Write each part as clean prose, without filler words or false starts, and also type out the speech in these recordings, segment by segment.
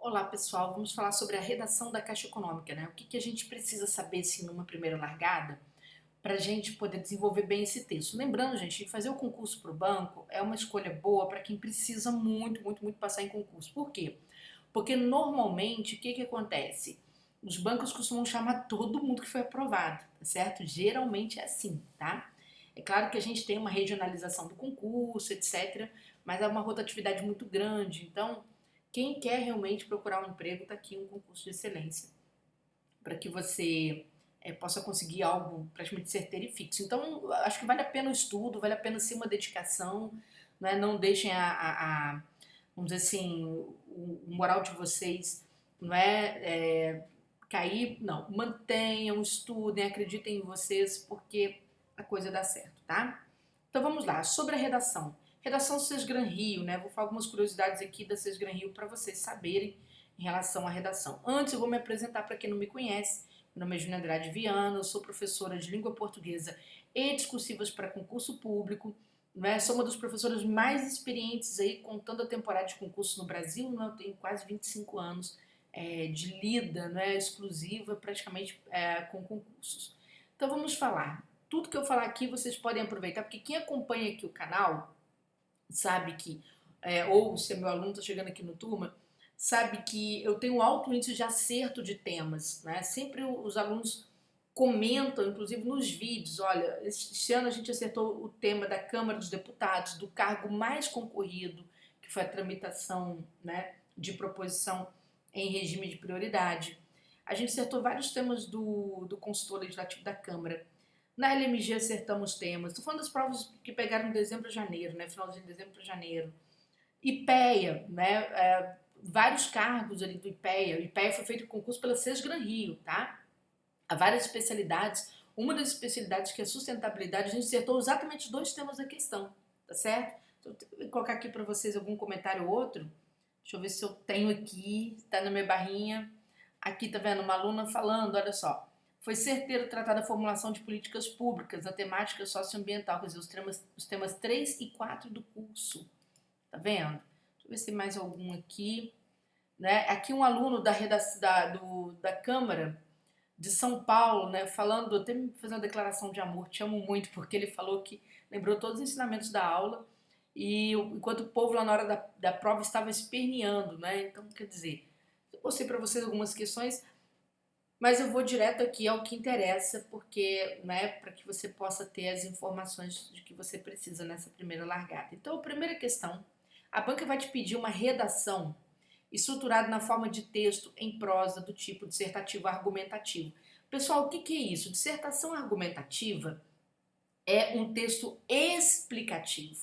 Olá pessoal, vamos falar sobre a redação da Caixa Econômica, né? O que a gente precisa saber, assim, numa primeira largada, para a gente poder desenvolver bem esse texto. Lembrando, gente, que fazer o concurso para o banco é uma escolha boa para quem precisa muito passar em concurso. Por quê? Porque normalmente, o que acontece? Os bancos costumam chamar todo mundo que foi aprovado, tá certo? Geralmente é assim, tá? É claro que a gente tem uma regionalização do concurso, etc., mas é uma rotatividade muito grande. Então, quem quer realmente procurar um emprego, está aqui um concurso de excelência para que você possa conseguir algo praticamente certeiro e fixo. Então, acho que vale a pena o estudo, vale a pena sim uma dedicação, né? Não deixem vamos dizer assim, o moral de vocês não cair, não. Mantenham, estudem, acreditem em vocês, porque a coisa dá certo, tá? Então vamos lá, sobre a redação. Redação Sesgran Rio, né? Vou falar algumas curiosidades aqui da Sesgran Rio para vocês saberem em relação à redação. Antes eu vou me apresentar para quem não me conhece. Meu nome é Júlia Andrade Viana, eu sou professora de língua portuguesa e discursivas para concurso público. Né? Sou uma das professoras mais experientes aí contando a temporada de concurso no Brasil. Né? Eu tenho quase 25 anos de lida, né, exclusiva praticamente com concursos. Então vamos falar. Tudo que eu falar aqui vocês podem aproveitar, porque quem acompanha aqui o canal sabe que, ou se é meu aluno está chegando aqui no Turma, sabe que eu tenho um alto índice de acerto de temas, né? Sempre os alunos comentam, inclusive nos vídeos, olha, este ano a gente acertou o tema da Câmara dos Deputados, do cargo mais concorrido, que foi a tramitação, né, de proposição em regime de prioridade. A gente acertou vários temas do consultor legislativo da Câmara. Na LMG acertamos temas. Estou falando das provas que pegaram de dezembro a janeiro, né? Finalzinho de dezembro para janeiro. IPEA, né? Vários cargos ali do IPEA. O IPEA foi feito concurso pela Sesgran Rio, tá? Há várias especialidades. Uma das especialidades que é sustentabilidade, a gente acertou exatamente dois temas da questão, tá certo? Então, eu vou colocar aqui para vocês algum comentário ou outro. Deixa eu ver se eu tenho aqui, tá na minha barrinha. Aqui tá vendo uma aluna falando, olha só. Foi certeiro tratar da formulação de políticas públicas, a temática socioambiental, quer dizer, os temas 3 e 4 do curso. Tá vendo? Deixa eu ver se tem mais algum aqui. Né? Aqui um aluno da Câmara de São Paulo, né, falando, até me fazendo uma declaração de amor, te amo muito, porque ele falou que lembrou todos os ensinamentos da aula e enquanto o povo lá na hora da prova estava esperneando, né? Então, quer dizer, eu postei para vocês algumas questões, mas eu vou direto aqui ao que interessa, porque, né, para que você possa ter as informações de que você precisa nessa primeira largada. Então, a primeira questão, a banca vai te pedir uma redação estruturada na forma de texto em prosa do tipo dissertativo argumentativo. Pessoal, o que é isso? Dissertação argumentativa é um texto explicativo.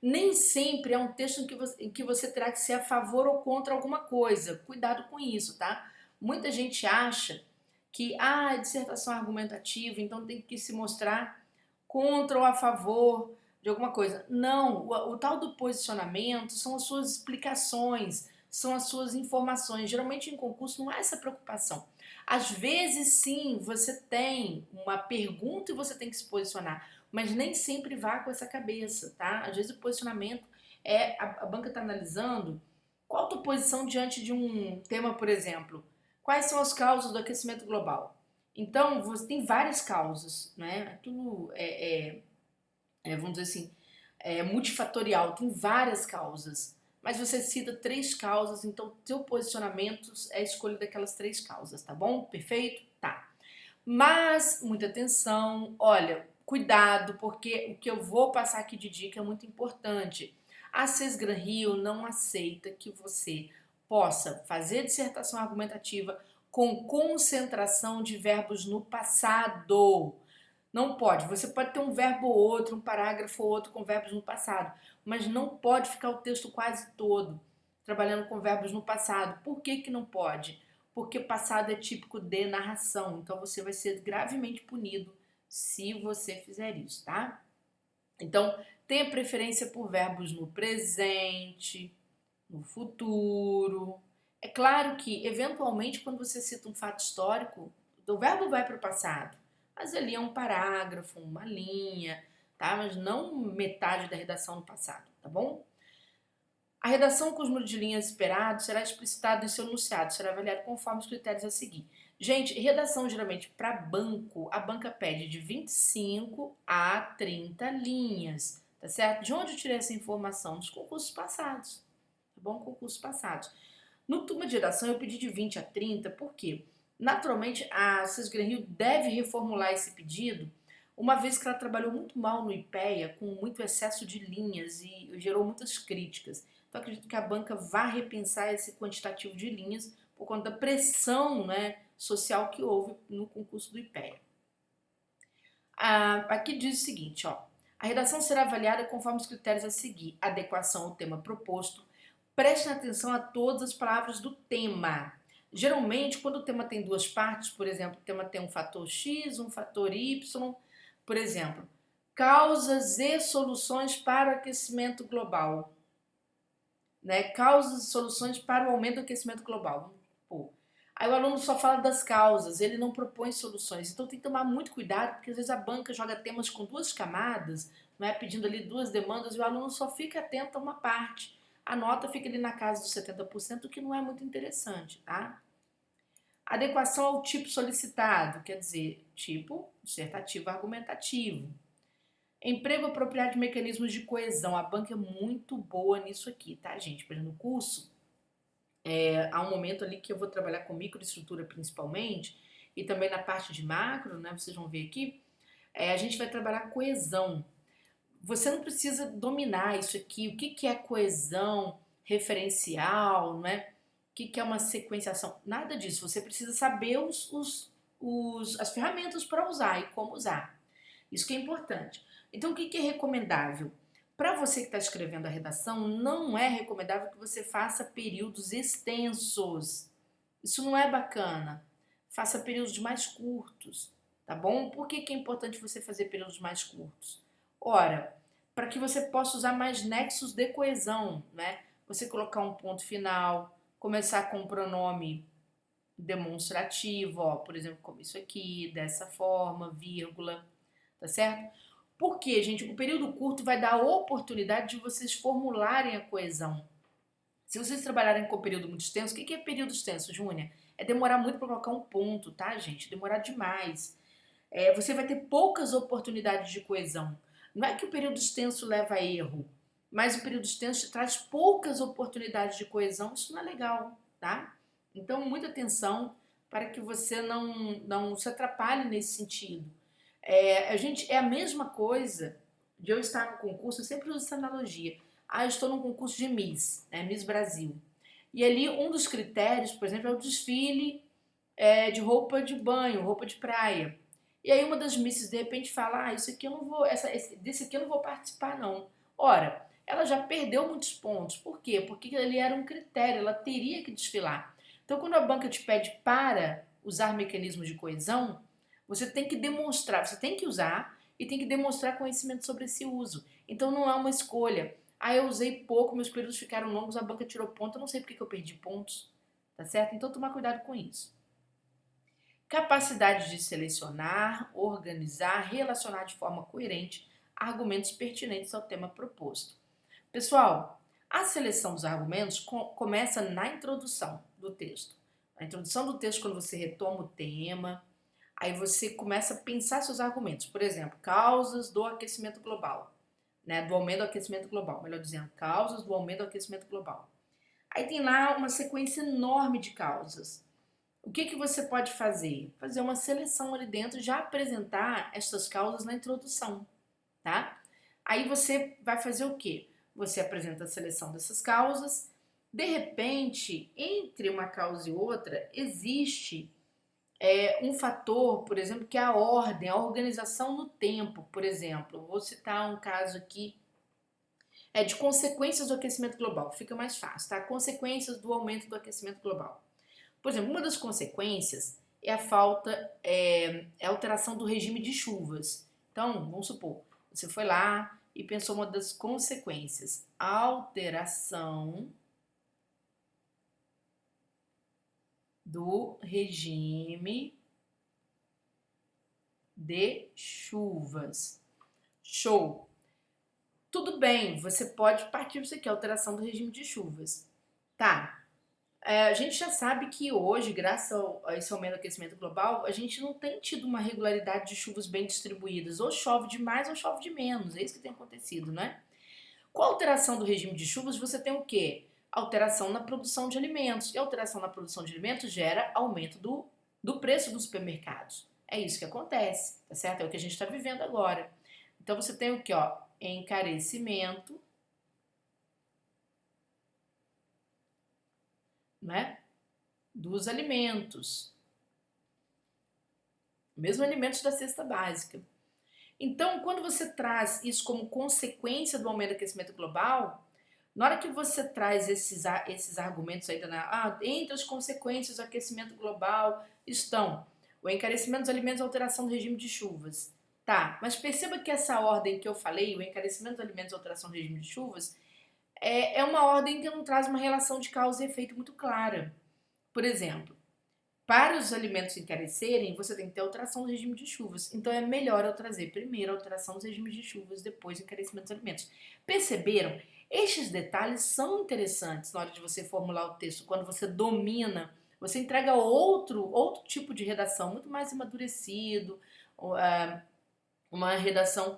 Nem sempre é um texto em que você terá que ser a favor ou contra alguma coisa. Cuidado com isso, tá? Muita gente acha que é dissertação argumentativa, então tem que se mostrar contra ou a favor de alguma coisa. Não, o tal do posicionamento são as suas explicações, são as suas informações. Geralmente em concurso não há essa preocupação. Às vezes sim, você tem uma pergunta e você tem que se posicionar, mas nem sempre vá com essa cabeça, tá? Às vezes o posicionamento a banca está analisando qual a tua posição diante de um tema, por exemplo. Quais são as causas do aquecimento global? Então, você tem várias causas, né? Tudo vamos dizer assim, multifatorial, tem várias causas. Mas você cita três causas, então seu posicionamento é a escolha daquelas três causas, tá bom? Perfeito? Tá. Mas, muita atenção, olha, cuidado, porque o que eu vou passar aqui de dica é muito importante. A Sesgran Rio não aceita que você possa fazer dissertação argumentativa com concentração de verbos no passado. Não pode. Você pode ter um verbo ou outro, um parágrafo ou outro com verbos no passado, mas não pode ficar o texto quase todo trabalhando com verbos no passado. Por que que não pode? Porque passado é típico de narração, então você vai ser gravemente punido se você fizer isso, tá? Então, tenha preferência por verbos no presente, no futuro. É claro que, eventualmente, quando você cita um fato histórico, o verbo vai para o passado, mas ali é um parágrafo, uma linha, tá? Mas não metade da redação no passado, tá bom? A redação com os números de linhas esperados será explicitado em seu enunciado, será avaliado conforme os critérios a seguir. Gente, redação geralmente para banco, a banca pede de 25 a 30 linhas, tá certo? De onde eu tirei essa informação? Dos concursos passados, tá bom? Concursos passados. No turma de redação eu pedi de 20 a 30, por quê? Naturalmente a Cisgran Rio deve reformular esse pedido, uma vez que ela trabalhou muito mal no IPEA, com muito excesso de linhas e gerou muitas críticas. Então acredito que a banca vai repensar esse quantitativo de linhas por conta da pressão, né, social que houve no concurso do IPEA. Aqui diz o seguinte, ó, a redação será avaliada conforme os critérios a seguir: adequação ao tema proposto. Prestem atenção a todas as palavras do tema. Geralmente, quando o tema tem duas partes, por exemplo, o tema tem um fator X, um fator Y, por exemplo, causas e soluções para o aquecimento global, né? Causas e soluções para o aumento do aquecimento global. Pô. Aí o aluno só fala das causas, ele não propõe soluções. Então tem que tomar muito cuidado, porque às vezes a banca joga temas com duas camadas, não é, pedindo ali duas demandas, e o aluno só fica atento a uma parte. A nota fica ali na casa dos 70%, o que não é muito interessante, tá? Adequação ao tipo solicitado, quer dizer, tipo dissertativo argumentativo. Emprego apropriado de mecanismos de coesão. A banca é muito boa nisso aqui, tá, gente? Por exemplo, no curso, há um momento ali que eu vou trabalhar com microestrutura principalmente, e também na parte de macro, né? Vocês vão ver aqui, a gente vai trabalhar coesão. Você não precisa dominar isso aqui, o que que é coesão referencial, não é? O que que é uma sequenciação, nada disso. Você precisa saber as ferramentas para usar e como usar. Isso que é importante. Então, o que que é recomendável? Para você que está escrevendo a redação, não é recomendável que você faça períodos extensos. Isso não é bacana. Faça períodos mais curtos, tá bom? Por que que é importante você fazer períodos mais curtos? Ora, para que você possa usar mais nexos de coesão, né? Você colocar um ponto final, começar com um pronome demonstrativo, ó, por exemplo, como isso aqui, dessa forma, vírgula, tá certo? Porque, gente, o período curto vai dar a oportunidade de vocês formularem a coesão. Se vocês trabalharem com período muito extenso, o que é período extenso, Júnia? É demorar muito para colocar um ponto, tá, gente? Demorar demais. Você vai ter poucas oportunidades de coesão. Não é que o período extenso leva a erro, mas o período extenso te traz poucas oportunidades de coesão. Isso não é legal, tá? Então, muita atenção para que você não se atrapalhe nesse sentido. É a mesma coisa de eu estar no concurso, eu sempre uso essa analogia. Eu estou num concurso de Miss, né, Miss Brasil. E ali um dos critérios, por exemplo, é o desfile de roupa de banho, roupa de praia. E aí uma das misses de repente fala, isso aqui eu não vou, desse aqui eu não vou participar não. Ora, ela já perdeu muitos pontos. Por quê? Porque ali era um critério, ela teria que desfilar. Então quando a banca te pede para usar mecanismos de coesão, você tem que demonstrar, você tem que usar e tem que demonstrar conhecimento sobre esse uso. Então não é uma escolha. Eu usei pouco, meus períodos ficaram longos, a banca tirou ponto, eu não sei porque que eu perdi pontos, tá certo? Então tomar cuidado com isso. Capacidade de selecionar, organizar, relacionar de forma coerente argumentos pertinentes ao tema proposto. Pessoal, a seleção dos argumentos começa na introdução do texto. Na introdução do texto, quando você retoma o tema, aí você começa a pensar seus argumentos. Por exemplo, causas do aquecimento global, né? Do aumento do aquecimento global, melhor dizendo, causas do aumento do aquecimento global. Aí tem lá uma sequência enorme de causas. O que que você pode fazer? Fazer uma seleção ali dentro, já apresentar essas causas na introdução, tá? Aí você vai fazer o quê? Você apresenta a seleção dessas causas. De repente, entre uma causa e outra, existe um fator, por exemplo, que é a ordem, a organização no tempo, por exemplo. Vou citar um caso aqui de consequências do aquecimento global, fica mais fácil, tá? Consequências do aumento do aquecimento global. Por exemplo, uma das consequências é a alteração do regime de chuvas. Então, vamos supor, você foi lá e pensou uma das consequências, alteração do regime de chuvas. Show! Tudo bem, você pode partir para isso aqui, alteração do regime de chuvas. Tá, a gente já sabe que hoje, graças a esse aumento do aquecimento global, a gente não tem tido uma regularidade de chuvas bem distribuídas. Ou chove demais ou chove de menos. É isso que tem acontecido, né? Com a alteração do regime de chuvas, você tem o quê? Alteração na produção de alimentos. E a alteração na produção de alimentos gera aumento do preço dos supermercados. É isso que acontece, tá certo? É o que a gente está vivendo agora. Então você tem o que, ó? Encarecimento, né? Dos alimentos. Mesmo alimentos da cesta básica. Então, quando você traz isso como consequência do aumento do aquecimento global, na hora que você traz esses argumentos aí, entre as consequências do aquecimento global estão o encarecimento dos alimentos e a alteração do regime de chuvas. Tá, mas perceba que essa ordem que eu falei, o encarecimento dos alimentos e a alteração do regime de chuvas, é uma ordem que não traz uma relação de causa e efeito muito clara. Por exemplo, para os alimentos encarecerem, você tem que ter alteração do regime de chuvas. Então é melhor eu trazer primeiro a alteração dos regimes de chuvas, depois o encarecimento dos alimentos. Perceberam? Estes detalhes são interessantes na hora de você formular o texto. Quando você domina, você entrega outro tipo de redação, muito mais amadurecido, uma redação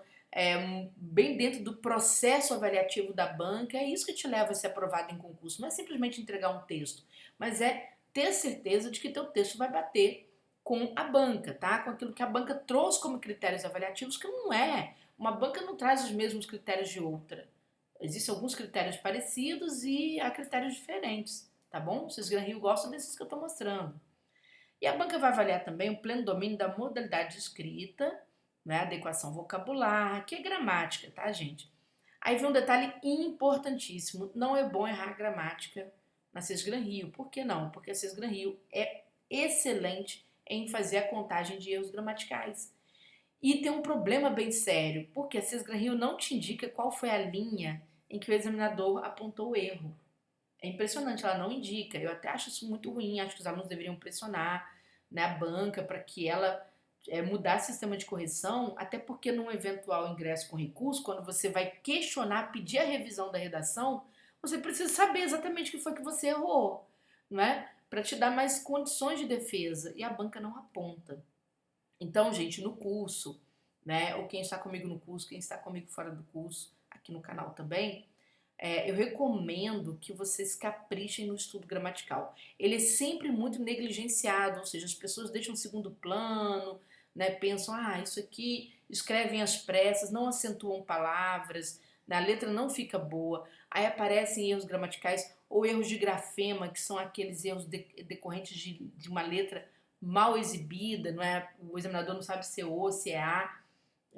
bem dentro do processo avaliativo da banca. É isso que te leva a ser aprovado em concurso. Não é simplesmente entregar um texto, mas é ter certeza de que teu texto vai bater com a banca, tá? Com aquilo que a banca trouxe como critérios avaliativos, que não é. Uma banca não traz os mesmos critérios de outra. Existem alguns critérios parecidos e há critérios diferentes, tá bom? Vocês Gran Rio gostam desses que eu estou mostrando. E a banca vai avaliar também o pleno domínio da modalidade de escrita, né, adequação vocabular, que é gramática, tá, gente? Aí vem um detalhe importantíssimo, não é bom errar a gramática na CES Gran Rio. Por que não? Porque a CES Gran Rio é excelente em fazer a contagem de erros gramaticais. E tem um problema bem sério, porque a CES Gran Rio não te indica qual foi a linha em que o examinador apontou o erro. É impressionante, ela não indica. Eu até acho isso muito ruim, acho que os alunos deveriam pressionar, né, a banca para que ela mudar o sistema de correção, até porque num eventual ingresso com recurso, quando você vai questionar, pedir a revisão da redação, você precisa saber exatamente o que foi que você errou, não é? Para te dar mais condições de defesa. E a banca não aponta. Então, gente, no curso, né, ou quem está comigo no curso, quem está comigo fora do curso, aqui no canal também, eu recomendo que vocês caprichem no estudo gramatical. Ele é sempre muito negligenciado, ou seja, as pessoas deixam em segundo plano, né, pensam, isso aqui, escrevem às pressas, não acentuam palavras, né, a letra não fica boa, aí aparecem erros gramaticais ou erros de grafema, que são aqueles erros decorrentes de uma letra mal exibida, não é? O examinador não sabe se é O, se é A,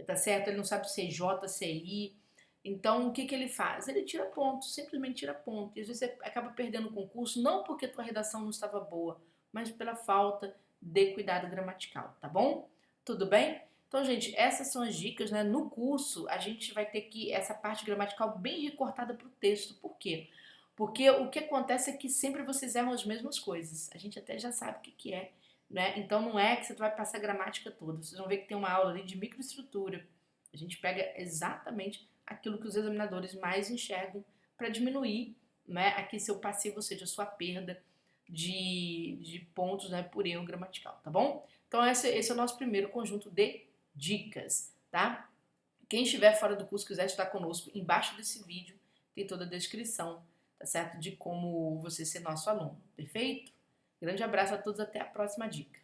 tá certo? Ele não sabe se é J, se é I. Então, o que que ele faz? Ele tira ponto, simplesmente tira ponto. E às vezes você acaba perdendo o concurso, não porque tua redação não estava boa, mas pela falta de cuidado gramatical, tá bom? Tudo bem? Então, gente, essas são as dicas, né? No curso, a gente vai ter que essa parte gramatical bem recortada para o texto. Por quê? Porque o que acontece é que sempre vocês erram as mesmas coisas. A gente até já sabe o que que é, né? Então, não é que você vai passar a gramática toda. Vocês vão ver que tem uma aula ali de microestrutura. A gente pega exatamente aquilo que os examinadores mais enxergam para diminuir, né, aqui seu passivo, ou seja, sua perda de pontos, né, por erro gramatical, tá bom? Então esse é o nosso primeiro conjunto de dicas, tá? Quem estiver fora do curso quiser estar conosco, embaixo desse vídeo tem toda a descrição, tá certo? De como você ser nosso aluno, perfeito? Grande abraço a todos, até a próxima dica.